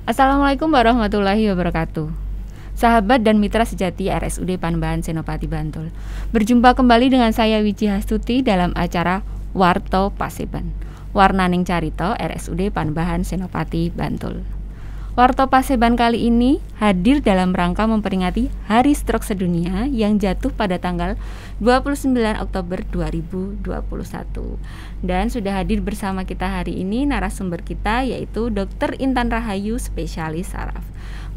Assalamualaikum warahmatullahi wabarakatuh. Sahabat dan mitra sejati RSUD Panembahan Senopati Bantul. Berjumpa kembali dengan saya Wiji Hastuti dalam acara Warto Paseban. Warnaning Carito RSUD Panembahan Senopati Bantul. Warto Paseban kali ini hadir dalam rangka memperingati Hari Stroke Sedunia yang jatuh pada tanggal 29 Oktober 2021. Dan sudah hadir bersama kita hari ini narasumber kita yaitu Dr. Intan Rahayu, spesialis saraf.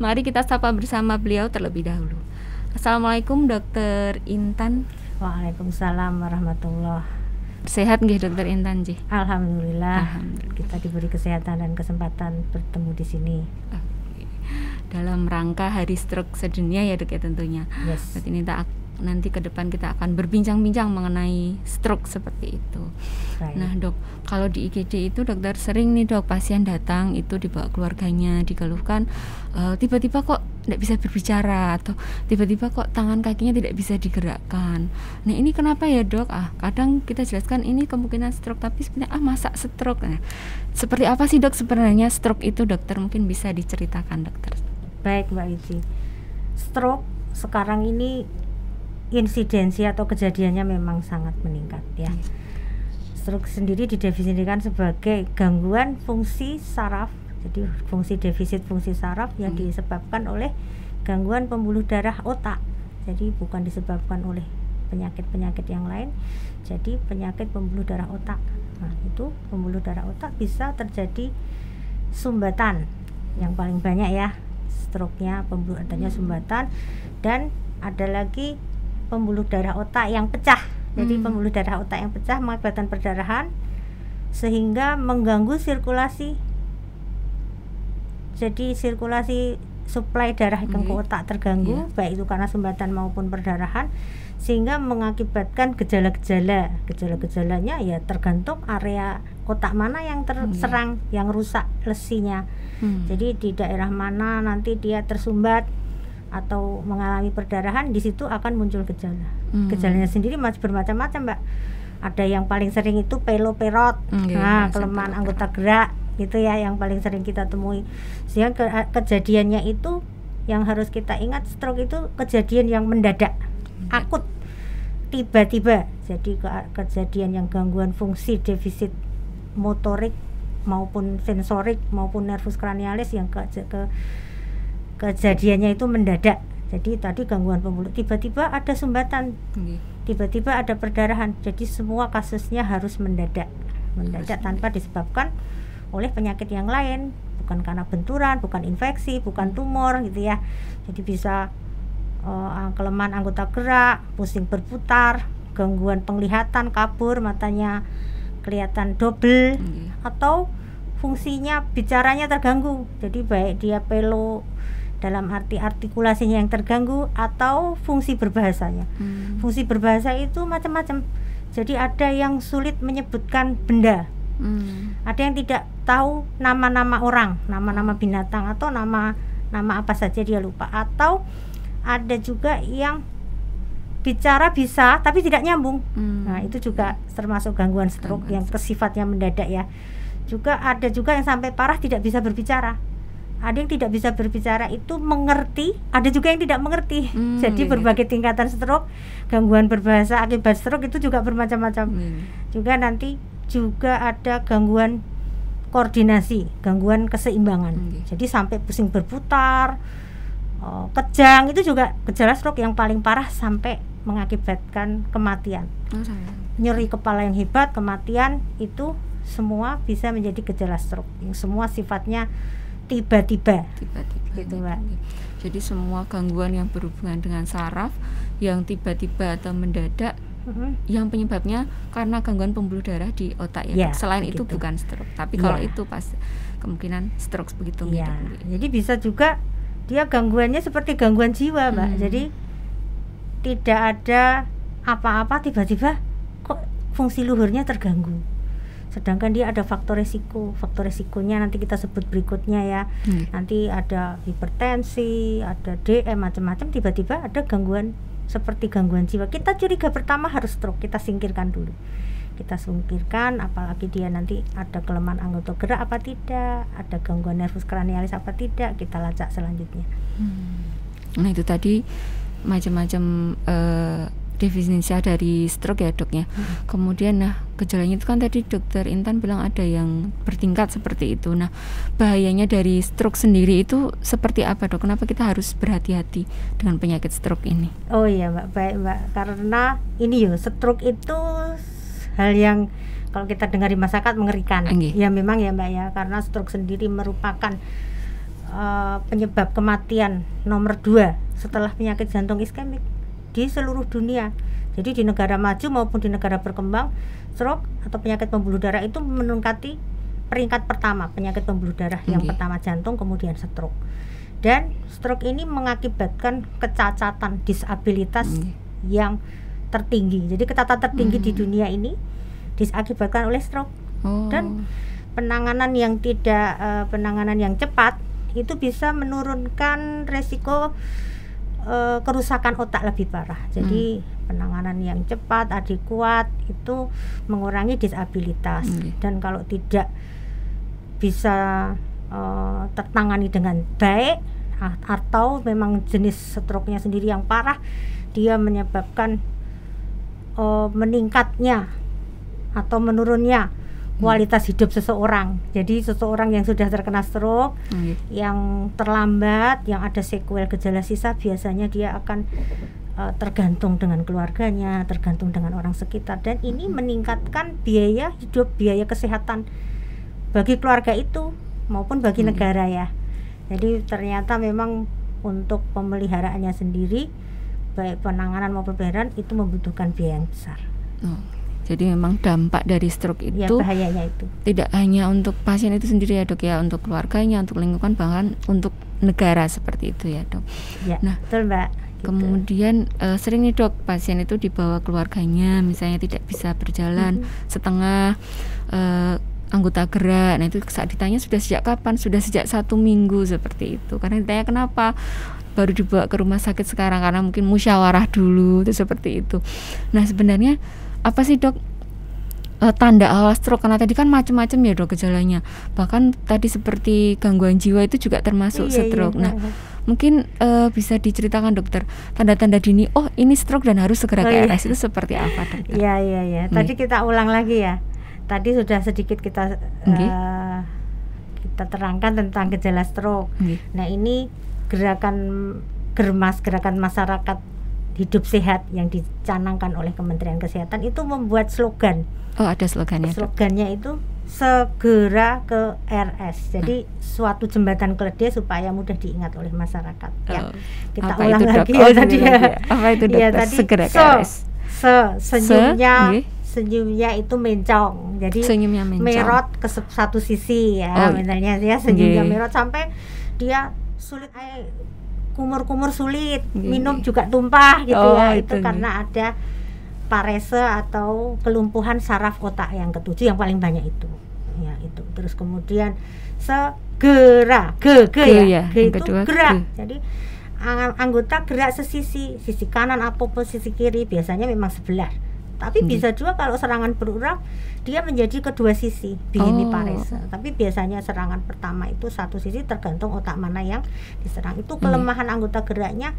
Mari kita sapa bersama beliau terlebih dahulu. Assalamualaikum Dr. Intan. Waalaikumsalam warahmatullahi. Sehat nggih Dr. Intan Ji? Alhamdulillah. Kita diberi kesehatan dan kesempatan bertemu di sini. Dalam rangka Hari Stroke Sedunia ya Dok ya tentunya. Yes. Berarti nanti ke depan kita akan berbincang-bincang mengenai stroke seperti itu. Baik. Nah Dok, kalau di IGD itu dokter sering nih Dok, pasien datang itu dibawa keluarganya, dikeluhkan tiba-tiba kok tidak bisa berbicara atau tiba-tiba kok tangan kakinya tidak bisa digerakkan. Nah ini kenapa ya Dok? Kadang kita jelaskan ini kemungkinan stroke, tapi sebenarnya masa stroke? Nah, seperti apa sih Dok sebenarnya stroke itu dokter? Mungkin bisa diceritakan dokter. Baik Mbak Wiji. Stroke sekarang ini insidensi atau kejadiannya memang sangat meningkat ya. Stroke sendiri didefinisikan sebagai gangguan fungsi saraf. Jadi fungsi defisit fungsi saraf yang disebabkan oleh gangguan pembuluh darah otak. Jadi bukan disebabkan oleh penyakit-penyakit yang lain. Jadi penyakit pembuluh darah otak. Nah, itu pembuluh darah otak bisa terjadi sumbatan. Yang paling banyak ya stroke-nya pembuluh darahnya sumbatan, dan ada lagi pembuluh darah otak yang pecah. Jadi pembuluh darah otak yang pecah mengakibatkan perdarahan sehingga mengganggu sirkulasi. Jadi sirkulasi suplai darah ke otak terganggu, baik itu karena sumbatan maupun perdarahan, sehingga mengakibatkan gejala-gejala. Gejala-gejalanya ya tergantung area otak mana yang terserang, yang rusak lesinya. Jadi di daerah mana nanti dia tersumbat atau mengalami perdarahan, di situ akan muncul gejala. Gejalanya sendiri masih bermacam-macam, Mbak. Ada yang paling sering itu peloperot, kelemahan anggota gerak, gitu ya, yang paling sering kita temui. Sehingga kejadiannya itu yang harus kita ingat, stroke itu kejadian yang mendadak, akut, tiba-tiba. Jadi kejadian yang gangguan fungsi defisit motorik maupun sensorik maupun nervus cranialis yang kejadiannya itu mendadak. Jadi tadi gangguan pembuluh, tiba-tiba ada sumbatan, tiba-tiba ada perdarahan. Jadi semua kasusnya harus mendadak tanpa disebabkan oleh penyakit yang lain, bukan karena benturan, bukan infeksi, bukan tumor gitu ya. Jadi bisa kelemahan anggota gerak, pusing berputar, gangguan penglihatan, kabur, matanya kelihatan double, atau fungsinya bicaranya terganggu. Jadi baik dia pelo dalam arti artikulasinya yang terganggu atau fungsi berbahasanya. Fungsi berbahasa itu macam-macam. Jadi ada yang sulit menyebutkan benda, ada yang tidak tahu nama-nama orang, nama-nama binatang, atau nama apa saja dia lupa, atau ada juga yang bicara bisa tapi tidak nyambung. Nah itu juga termasuk gangguan stroke yang sifatnya mendadak ya. Juga ada juga yang sampai parah tidak bisa berbicara. Ada yang tidak bisa berbicara itu mengerti, ada juga yang tidak mengerti. Jadi berbagai tingkatan stroke, gangguan berbahasa akibat stroke itu juga bermacam-macam. Juga nanti juga ada gangguan koordinasi, gangguan keseimbangan. Jadi sampai pusing berputar, kejang, itu juga gejala stroke yang paling parah sampai mengakibatkan kematian. Nyeri kepala yang hebat, kematian, itu semua bisa menjadi gejala stroke. Yang semua sifatnya tiba-tiba gitu Mbak. Jadi semua gangguan yang berhubungan dengan saraf yang tiba-tiba atau mendadak, yang penyebabnya karena gangguan pembuluh darah di otak ya. Selain begitu. Itu bukan stroke, tapi kalau itu pas kemungkinan stroke begitu. Jadi bisa juga dia gangguannya seperti gangguan jiwa Mbak. Jadi tidak ada apa-apa, tiba-tiba kok fungsi luhurnya terganggu. Sedangkan dia ada faktor resikonya nanti kita sebut berikutnya ya. Nanti ada hipertensi, ada DM, macam-macam, tiba-tiba ada gangguan seperti gangguan jiwa. Kita curiga pertama harus stroke, kita singkirkan dulu. kita singkirkan, apalagi dia nanti ada kelemahan anggota gerak apa tidak, ada gangguan nervus cranialis apa tidak, kita lacak selanjutnya. Nah itu tadi macam-macam definisi dari stroke ya dok ya. Kemudian nah gejalanya itu kan tadi dokter Intan bilang ada yang bertingkat seperti itu. Nah bahayanya dari stroke sendiri itu seperti apa dok? Kenapa kita harus berhati-hati dengan penyakit stroke ini? Oh iya mbak, baik mbak, karena ini stroke itu hal yang kalau kita dengar di masyarakat mengerikan. Ya memang ya mbak ya, karena stroke sendiri merupakan penyebab kematian nomor 2 setelah penyakit jantung iskemik di seluruh dunia. Jadi di negara maju maupun di negara berkembang, stroke atau penyakit pembuluh darah itu menempati peringkat pertama penyakit pembuluh darah. Yang pertama jantung, kemudian stroke. Dan stroke ini mengakibatkan kecacatan, disabilitas yang tertinggi. Jadi kecacatan tertinggi di dunia ini diakibatkan oleh stroke. Dan penanganan yang penanganan yang cepat itu bisa menurunkan resiko kerusakan otak lebih parah. Jadi penanganan yang cepat, adekuat itu mengurangi disabilitas. Dan kalau tidak bisa tertangani dengan baik atau memang jenis stroke-nya sendiri yang parah, dia menyebabkan meningkatnya atau menurunnya kualitas hidup seseorang. Jadi seseorang yang sudah terkena stroke, yang terlambat, yang ada sequel gejala sisa, biasanya dia akan tergantung dengan keluarganya, tergantung dengan orang sekitar, dan ini meningkatkan biaya hidup, biaya kesehatan bagi keluarga itu maupun bagi negara ya. Jadi ternyata memang untuk pemeliharaannya sendiri, baik penanganan maupun pemeliharaan itu membutuhkan biaya yang besar. Jadi memang dampak dari stroke itu bahayanya itu tidak hanya untuk pasien itu sendiri ya dok ya, untuk keluarganya, untuk lingkungan, bahkan untuk negara seperti itu ya dok. Nah betul mbak. Kemudian sering nih dok pasien itu dibawa keluarganya, misalnya tidak bisa berjalan setengah anggota gerak. Nah itu saat ditanya sudah sejak kapan, sudah sejak 1 minggu seperti itu. Karena ditanya kenapa baru dibawa ke rumah sakit sekarang, karena mungkin musyawarah dulu itu seperti itu. Nah sebenarnya apa sih dok tanda awal stroke? Karena tadi kan macam-macam ya dok gejalanya, bahkan tadi seperti gangguan jiwa itu juga termasuk stroke. Nah mungkin bisa diceritakan dokter tanda-tanda dini, oh ini stroke dan harus segera ke RS itu seperti apa dokter? Iya. Tadi kita ulang lagi ya. Tadi sudah sedikit kita terangkan tentang gejala stroke. Nah ini gerakan Germas, gerakan masyarakat hidup sehat yang dicanangkan oleh Kementerian Kesehatan itu membuat slogan. Oh ada slogannya. Slogannya itu segera ke RS. Jadi suatu jembatan keledai supaya mudah diingat oleh masyarakat. Ya, kita ulang lagi ya tadi ya. Apa itu dokter? Ya, tadi segera ke RS. Senyumnya itu mencong. Jadi senyumnya mencong. Merot ke satu sisi ya, sebenarnya ya senyumnya merot sampai dia sulit kumur-kumur sulit, minum juga tumpah gitu ya. Itu karena ada parese atau kelumpuhan saraf otak yang ketujuh yang paling banyak itu. Ya, itu. Terus kemudian segera G itu gerak. Jadi anggota gerak sesisi kanan ataupun sisi kiri, biasanya memang sebelah. Tapi bisa juga kalau serangan berulang dia menjadi kedua sisi, hemiparese. Tapi biasanya serangan pertama itu satu sisi, tergantung otak mana yang diserang. Itu kelemahan anggota geraknya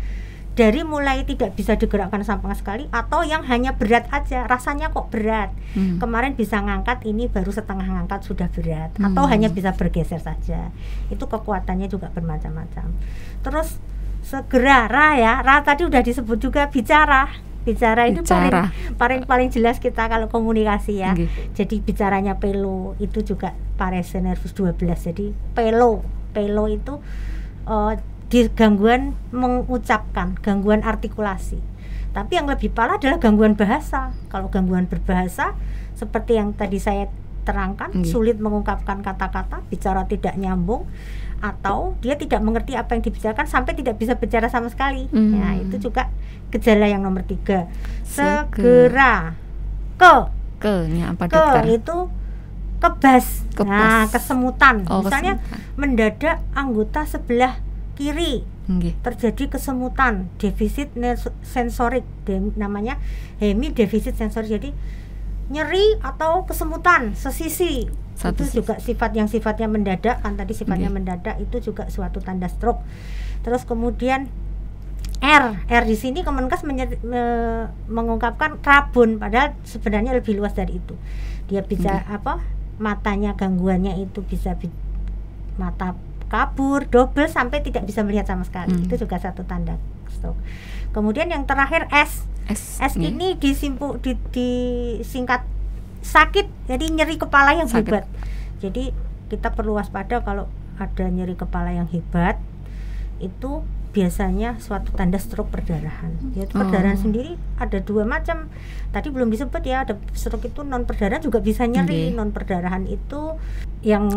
dari mulai tidak bisa digerakkan sama sekali, atau yang hanya berat aja, rasanya kok berat. Kemarin bisa ngangkat, ini baru setengah ngangkat sudah berat, atau hanya bisa bergeser saja. Itu kekuatannya juga bermacam-macam. Terus segera ra tadi udah disebut juga bicara itu paling jelas kita kalau komunikasi ya. Jadi bicaranya pelo itu juga parese nervus 12. Jadi pelo itu di gangguan mengucapkan, gangguan artikulasi. Tapi yang lebih parah adalah gangguan bahasa. Kalau gangguan berbahasa seperti yang tadi saya terangkan, sulit mengungkapkan kata-kata, bicara tidak nyambung, atau dia tidak mengerti apa yang dibicarakan sampai tidak bisa bicara sama sekali. Nah, itu juga gejala yang nomor 3. Segera ke-nya apa dokter? Ke itu kebas. Nah, kesemutan. Misalnya mendadak anggota sebelah kiri terjadi kesemutan, defisit sensorik, namanya hemidefisit sensorik. Jadi nyeri atau kesemutan sesisi. Satu itu juga sifatnya mendadak kan tadi sifatnya mendadak itu juga suatu tanda stroke. Terus kemudian R di sini Kemenkes mengungkapkan rabun, padahal sebenarnya lebih luas dari itu. Dia bisa matanya gangguannya itu bisa mata kabur, double sampai tidak bisa melihat sama sekali. Itu juga satu tanda stroke. Kemudian yang terakhir S ini disingkat sakit, jadi nyeri kepala yang hebat. Jadi kita perlu waspada kalau ada nyeri kepala yang hebat, itu biasanya suatu tanda stroke perdarahan. Yaitu perdarahan sendiri ada dua macam. Tadi belum disebut ya, ada stroke itu non perdarahan juga bisa nyeri. Non perdarahan itu yang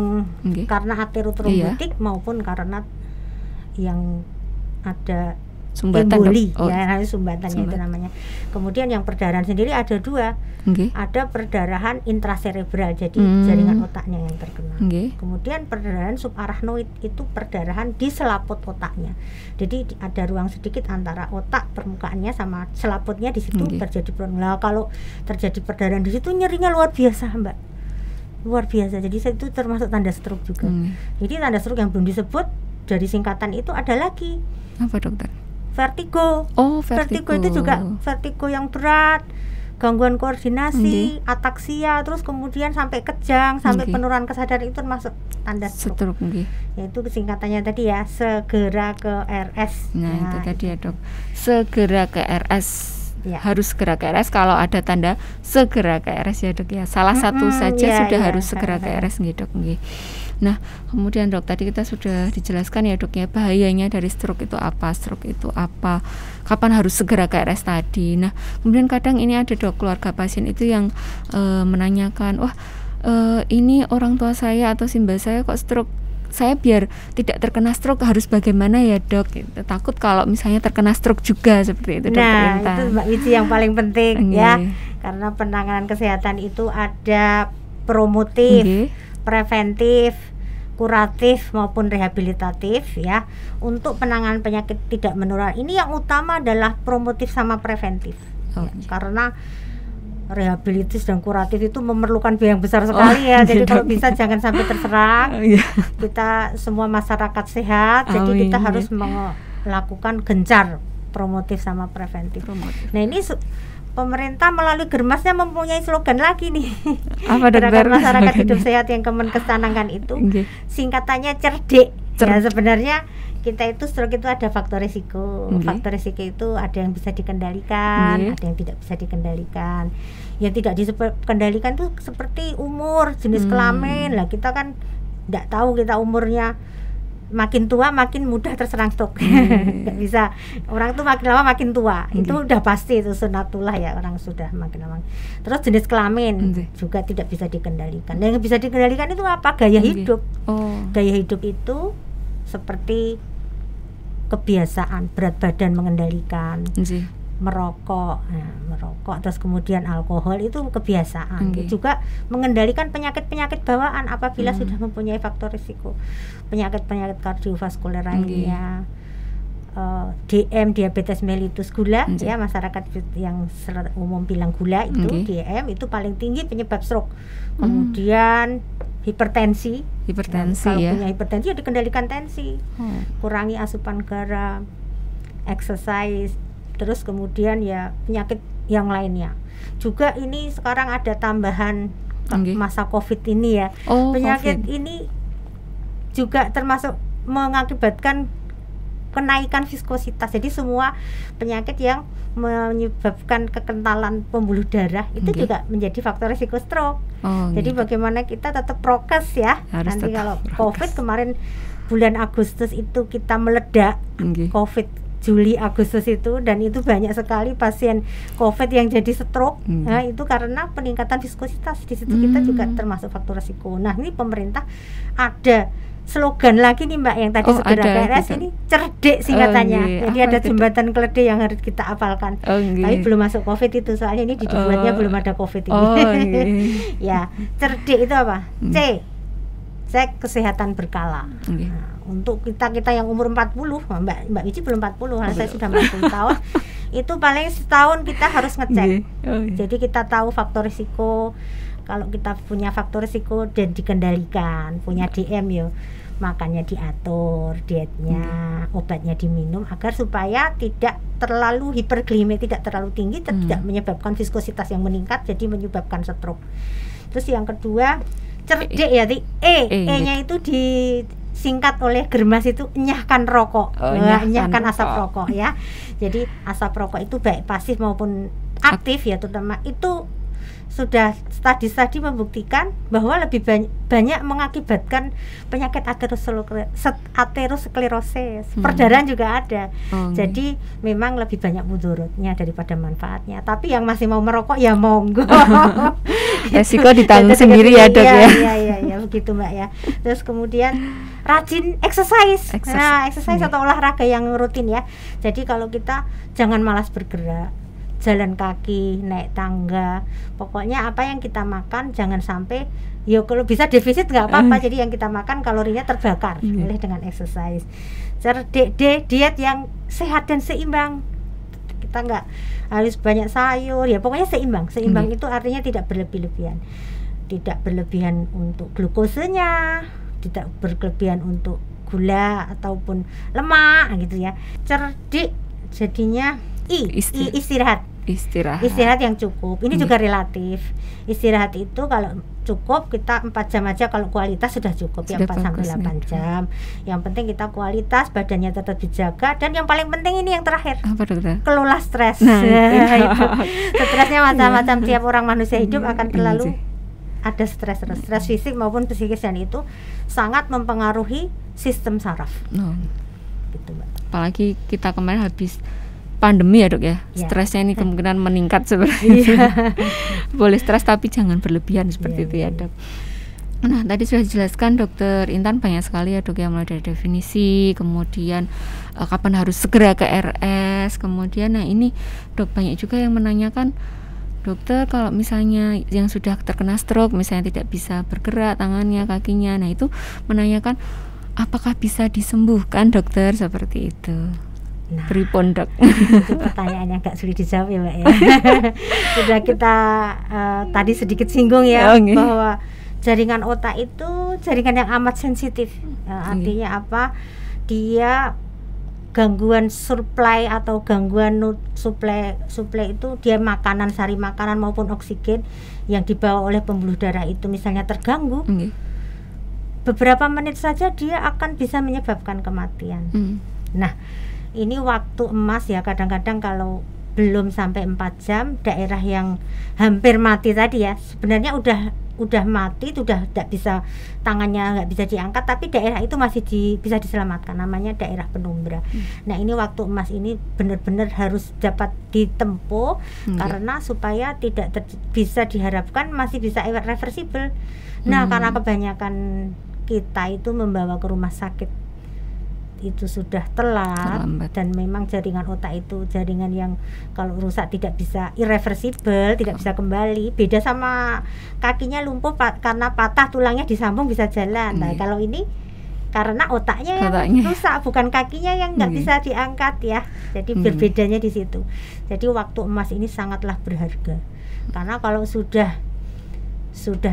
karena aterotrombotik maupun karena yang ada sumbatan, emboli, sumbatannya itu namanya. Kemudian yang perdarahan sendiri ada dua. Ada perdarahan intraserebral, jadi jaringan otaknya yang terkena. Kemudian perdarahan subarachnoid itu perdarahan di selaput otaknya. Jadi ada ruang sedikit antara otak permukaannya sama selaputnya, di situ terjadi perdarahan. Kalau terjadi perdarahan di situ nyerinya luar biasa, Mbak. Luar biasa. Jadi itu termasuk tanda stroke juga. Jadi tanda stroke yang belum disebut dari singkatan itu ada lagi. Apa, dokter? Vertigo. Vertigo itu juga vertigo yang berat, gangguan koordinasi, ataksia, terus kemudian sampai kejang, sampai penurunan kesadaran, itu termasuk tanda stroke. Yaitu singkatannya tadi ya, segera ke RS. Nah, itu tadi ya, Dok. Segera ke RS. Harus segera ke RS kalau ada tanda segera ke RS ya, Dok ya. Salah satu saja sudah harus segera ke RS nggih, Dok nggih. Nah, kemudian Dok, tadi kita sudah dijelaskan ya, Dok ya, bahayanya dari stroke itu apa, kapan harus segera ke RS tadi. Nah, kemudian kadang ini ada, Dok, keluarga pasien itu yang menanyakan, ini orang tua saya atau simbah saya kok stroke, saya biar tidak terkena stroke harus bagaimana ya, Dok? Gitu. Takut kalau misalnya terkena stroke juga seperti itu, Dok. Nah, itu Mbak Wici yang paling penting ya, karena penanganan kesehatan itu ada promotif, preventif, kuratif maupun rehabilitatif ya. Untuk penanganan penyakit tidak menular ini yang utama adalah promotif sama preventif. Karena rehabilitatif dan kuratif itu memerlukan biaya yang besar sekali ya. Jadi kalau bisa jangan sampai terserang. Kita semua masyarakat sehat, jadi kita harus melakukan gencar promotif sama preventif. Nah, ini pemerintah melalui Germasnya mempunyai slogan lagi nih. Apa, Gerakan Masyarakat Hidup Sehat yang Kemenkes canangkan itu. Singkatannya CERDIK. Ya, sebenarnya kita itu stroke itu ada faktor risiko. Faktor risiko itu ada yang bisa dikendalikan, ada yang tidak bisa dikendalikan. Yang tidak dikendalikan itu seperti umur, jenis kelamin. Lah kita kan tidak tahu kita umurnya makin tua makin mudah terserang stroke. Nggak bisa, orang tuh makin lama makin tua, itu udah pasti, itu sunatullah ya, orang sudah makin lama. Terus jenis kelamin juga tidak bisa dikendalikan. Yang bisa dikendalikan itu apa? Gaya hidup. Gaya hidup itu seperti kebiasaan, berat badan mengendalikan, merokok, terus kemudian alkohol itu kebiasaan. Juga mengendalikan penyakit-penyakit bawaan apabila sudah mempunyai faktor risiko, penyakit-penyakit kardiovaskuler lainnya, DM, diabetes mellitus, gula ya, masyarakat yang umum bilang gula itu DM itu paling tinggi penyebab stroke. Kemudian hipertensi kalau punya hipertensi ya dikendalikan tensi, kurangi asupan garam, exercise. Terus kemudian ya penyakit yang lainnya. Juga ini sekarang ada tambahan masa COVID ini ya. Penyakit COVID ini juga termasuk mengakibatkan kenaikan viskositas. Jadi semua penyakit yang menyebabkan kekentalan pembuluh darah itu juga menjadi faktor risiko stroke. Jadi bagaimana kita tetap prokes ya. Nanti kalau COVID kemarin bulan Agustus itu kita meledak, COVID Juli Agustus itu, dan itu banyak sekali pasien COVID yang jadi stroke. Nah, itu karena peningkatan viskositas. Di situ kita juga termasuk faktor risiko. Nah, ini pemerintah ada slogan lagi nih, Mbak, yang tadi segera ke RS ini CERDIK singkatannya. Jadi ada jembatan keledai yang harus kita hafalkan. Tapi belum masuk COVID itu, soalnya ini dibuatnya belum ada COVID ini. Ya, CERDIK itu apa? C, cek kesehatan berkala. Nah, untuk kita yang umur 40, Mbak Wici belum 40, saya sudah 40 tahun. Itu paling setahun kita harus ngecek. Oh, iya. Jadi kita tahu faktor risiko. Kalau kita punya faktor risiko dan dikendalikan, punya DM yo, makannya diatur, dietnya, obatnya diminum agar supaya tidak terlalu hiperglikemia, tidak terlalu tinggi, tidak menyebabkan viskositas yang meningkat, jadi menyebabkan stroke. Terus yang kedua, cerdik ya, E-nya itu disingkat oleh Germas itu enyahkan rokok, enyahkan asap rokok ya. Jadi asap rokok itu baik pasif maupun aktif ya, terutama itu sudah studi membuktikan bahwa lebih banyak mengakibatkan penyakit aterosklerosis. Perdarahan juga ada. Jadi memang lebih banyak mudorotnya daripada manfaatnya. Tapi yang masih mau merokok ya monggo. Resiko ditanggung sendiri ya, Dok ya. Iya, begitu Mbak ya. Terus kemudian rajin exercise. Nah, exercise atau olahraga yang rutin ya. Jadi kalau kita jangan malas bergerak, jalan kaki, naik tangga, pokoknya apa yang kita makan jangan sampai, ya kalau bisa defisit nggak apa-apa, jadi yang kita makan kalorinya terbakar oleh dengan exercise. Cerdik diet yang sehat dan seimbang, kita nggak harus banyak sayur, ya pokoknya seimbang itu artinya tidak berlebihan untuk glukosenya, tidak berlebihan untuk gula ataupun lemak gitu ya. Cerdik jadinya istirahat yang cukup. Ini juga relatif. Istirahat itu kalau cukup kita 4 jam aja, kalau kualitas sudah cukup ya 4-8 jam. Yang penting kita kualitas, badannya tetap dijaga, dan yang paling penting ini yang terakhir. Apa, Dokter? Kelola stres. Itu. Stresnya macam-macam, tiap orang manusia hidup akan selalu ada stres fisik maupun psikis, dan itu sangat mempengaruhi sistem saraf. Gitu, Mbak. Apalagi kita kemarin habis pandemi ya, Dok ya. Stresnya ini kemungkinan meningkat sebenarnya. Boleh stres tapi jangan berlebihan seperti itu ya, Dok. Nah, tadi sudah dijelaskan Dokter Intan banyak sekali ya, Dok ya, mulai dari definisi, kemudian kapan harus segera ke RS, kemudian ini Dok banyak juga yang menanyakan, Dokter kalau misalnya yang sudah terkena stroke misalnya tidak bisa bergerak tangannya, kakinya, nah itu menanyakan apakah bisa disembuhkan, Dokter, seperti itu. Nah, pripun, Dok? Itu pertanyaannya agak sulit dijawab ya, Mbak ya. Sudah kita tadi sedikit singgung ya, bahwa jaringan otak itu jaringan yang amat sensitif. Artinya apa? Dia gangguan supply atau gangguan supply itu dia makanan, sari makanan maupun oksigen yang dibawa oleh pembuluh darah itu misalnya terganggu. Beberapa menit saja dia akan bisa menyebabkan kematian. Nah, ini waktu emas ya, kadang-kadang kalau belum sampai 4 jam, daerah yang hampir mati tadi ya, sebenarnya udah mati, sudah tidak bisa, tangannya nggak bisa diangkat, tapi daerah itu masih bisa diselamatkan, namanya daerah penumbra. Nah, ini waktu emas ini benar-benar harus dapat ditempuh, karena supaya tidak bisa diharapkan masih bisa reversible. Nah, karena kebanyakan kita itu membawa ke rumah sakit itu sudah terlambat, dan memang jaringan otak itu jaringan yang kalau rusak tidak bisa irreversible, tidak bisa kembali. Beda sama kakinya lumpuh karena patah tulangnya disambung bisa jalan. Nah, kalau ini karena otaknya yang rusak, bukan kakinya yang nggak bisa diangkat ya. Jadi berbedanya di situ. Jadi waktu emas ini sangatlah berharga, karena kalau sudah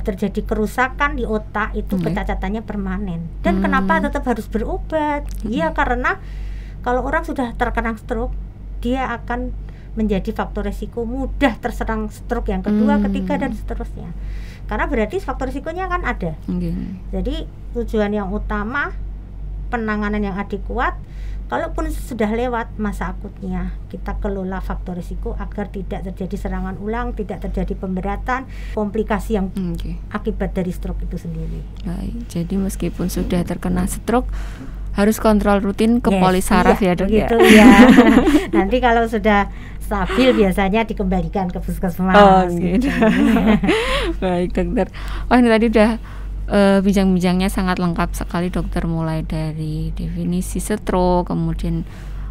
terjadi kerusakan di otak itu kecacatannya permanen. Dan kenapa tetap harus berobat? Iya, karena kalau orang sudah terkena stroke, dia akan menjadi faktor resiko mudah terserang stroke yang kedua, ketiga, dan seterusnya. Karena berarti faktor risikonya kan ada. Jadi tujuan yang utama penanganan yang adekuat, kalaupun sudah lewat masa akutnya, kita kelola faktor risiko agar tidak terjadi serangan ulang, tidak terjadi pemberatan, komplikasi yang akibat dari stroke itu sendiri. Baik, jadi meskipun sudah terkena stroke harus kontrol rutin ke polisaraf ya, Dok ya. Nanti kalau sudah stabil biasanya dikembalikan ke puskesmas. Gitu. Baik, Dokter. Wah, ini tadi udah bincang-bincangnya sangat lengkap sekali, Dokter, mulai dari definisi stroke, kemudian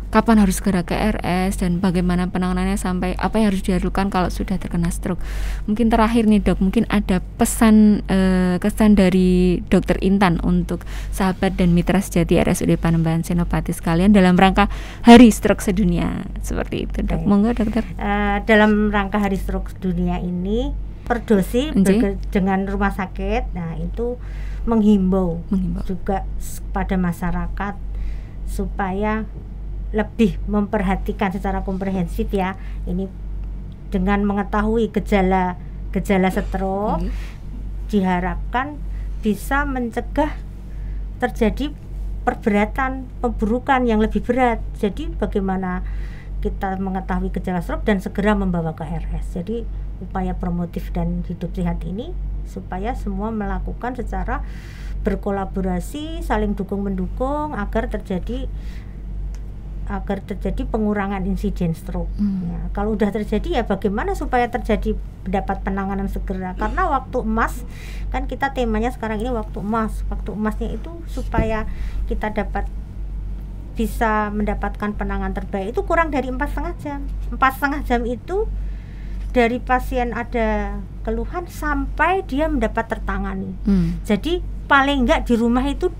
kapan harus segera ke RS dan bagaimana penanganannya sampai apa yang harus dilakukan kalau sudah terkena stroke. Mungkin terakhir nih Dok, mungkin ada pesan kesan dari Dokter Intan untuk sahabat dan mitra sejati RSUD Panembahan Senopati sekalian dalam rangka Hari Stroke Sedunia seperti itu Dok. Monggo Dokter. Dalam rangka Hari Stroke Sedunia ini Perdosi dengan rumah sakit, nah itu menghimbau juga pada masyarakat supaya lebih memperhatikan secara komprehensif ya, ini dengan mengetahui gejala stroke diharapkan bisa mencegah terjadi perberatan, pemburukan yang lebih berat. Jadi bagaimana kita mengetahui gejala stroke dan segera membawa ke RS. Jadi upaya promotif dan hidup sehat ini supaya semua melakukan secara berkolaborasi, saling dukung-mendukung agar terjadi pengurangan insiden stroke. Ya, kalau udah terjadi ya bagaimana supaya terjadi dapat penanganan segera, karena waktu emas kan kita temanya sekarang ini waktu emasnya itu supaya kita bisa mendapatkan penanganan terbaik itu kurang dari 4,5 jam. 4,5 jam itu dari pasien ada keluhan sampai dia mendapat tertangani. Jadi paling enggak di rumah itu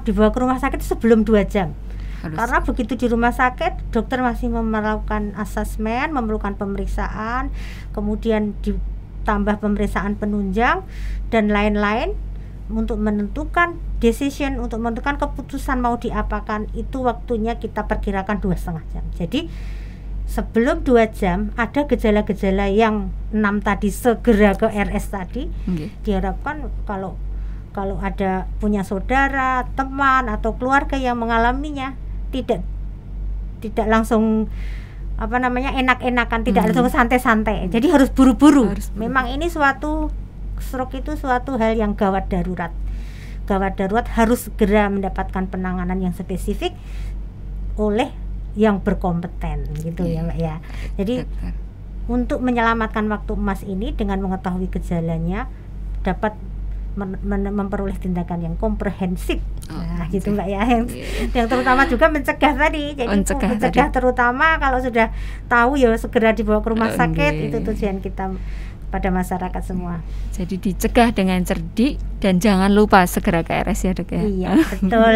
dibawa ke rumah sakit sebelum 2 jam. Karena begitu di rumah sakit dokter masih melakukan asesmen, memerlukan pemeriksaan, kemudian ditambah pemeriksaan penunjang dan lain-lain untuk menentukan keputusan mau diapakan, itu waktunya kita perkirakan 2,5 jam. Jadi sebelum 2 jam ada gejala-gejala yang 6 tadi segera ke RS tadi. Diharapkan kalau ada punya saudara, teman atau keluarga yang mengalaminya tidak langsung enak-enakan, tidak langsung santai-santai. Jadi harus buru-buru. Memang ini stroke itu suatu hal yang gawat darurat. Harus segera mendapatkan penanganan yang spesifik oleh yang berkompeten gitu ya Mbak ya. Jadi untuk menyelamatkan waktu emas ini dengan mengetahui gejalanya dapat memperoleh tindakan yang komprehensif. Gitu Mbak ya, yang terutama juga mencegah tadi. Jadi mencegah terutama kalau sudah tahu ya segera dibawa ke rumah sakit. Itu tujuan kita pada masyarakat semua. Jadi dicegah dengan cerdik dan jangan lupa segera ke RS ya Dok ya. Iya betul.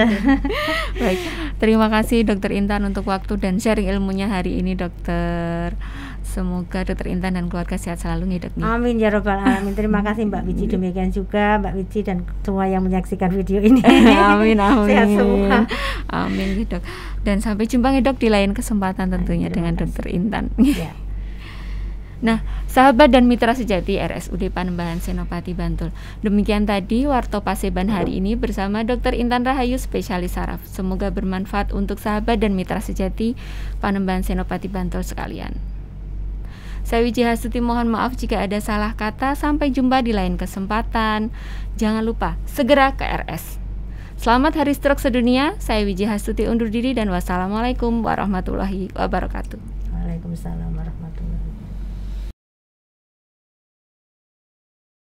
Baik, terima kasih Dokter Intan untuk waktu dan sharing ilmunya hari ini Dokter. Semoga Dokter Intan dan keluarga sehat selalu nih Dok. Amin ya robbal alamin. Terima kasih Mbak Wici, demikian juga Mbak Wici dan semua yang menyaksikan video ini. Amin. Sehat semua. Amin Dok. Dan sampai jumpa nih Dok di lain kesempatan tentunya dengan Dokter Intan. Ya. Nah, sahabat dan mitra sejati RSUD Panembahan Senopati Bantul. Demikian tadi Warto Paseban hari ini bersama Dr. Intan Rahayu, spesialis saraf. Semoga bermanfaat untuk sahabat dan mitra sejati Panembahan Senopati Bantul sekalian. Saya Wiji Hastuti mohon maaf jika ada salah kata. Sampai jumpa di lain kesempatan. Jangan lupa segera ke RS. Selamat Hari Stroke Sedunia. Saya Wiji Hastuti undur diri dan wassalamualaikum warahmatullahi wabarakatuh. Waalaikumsalam warahmatullahi wabarakatuh.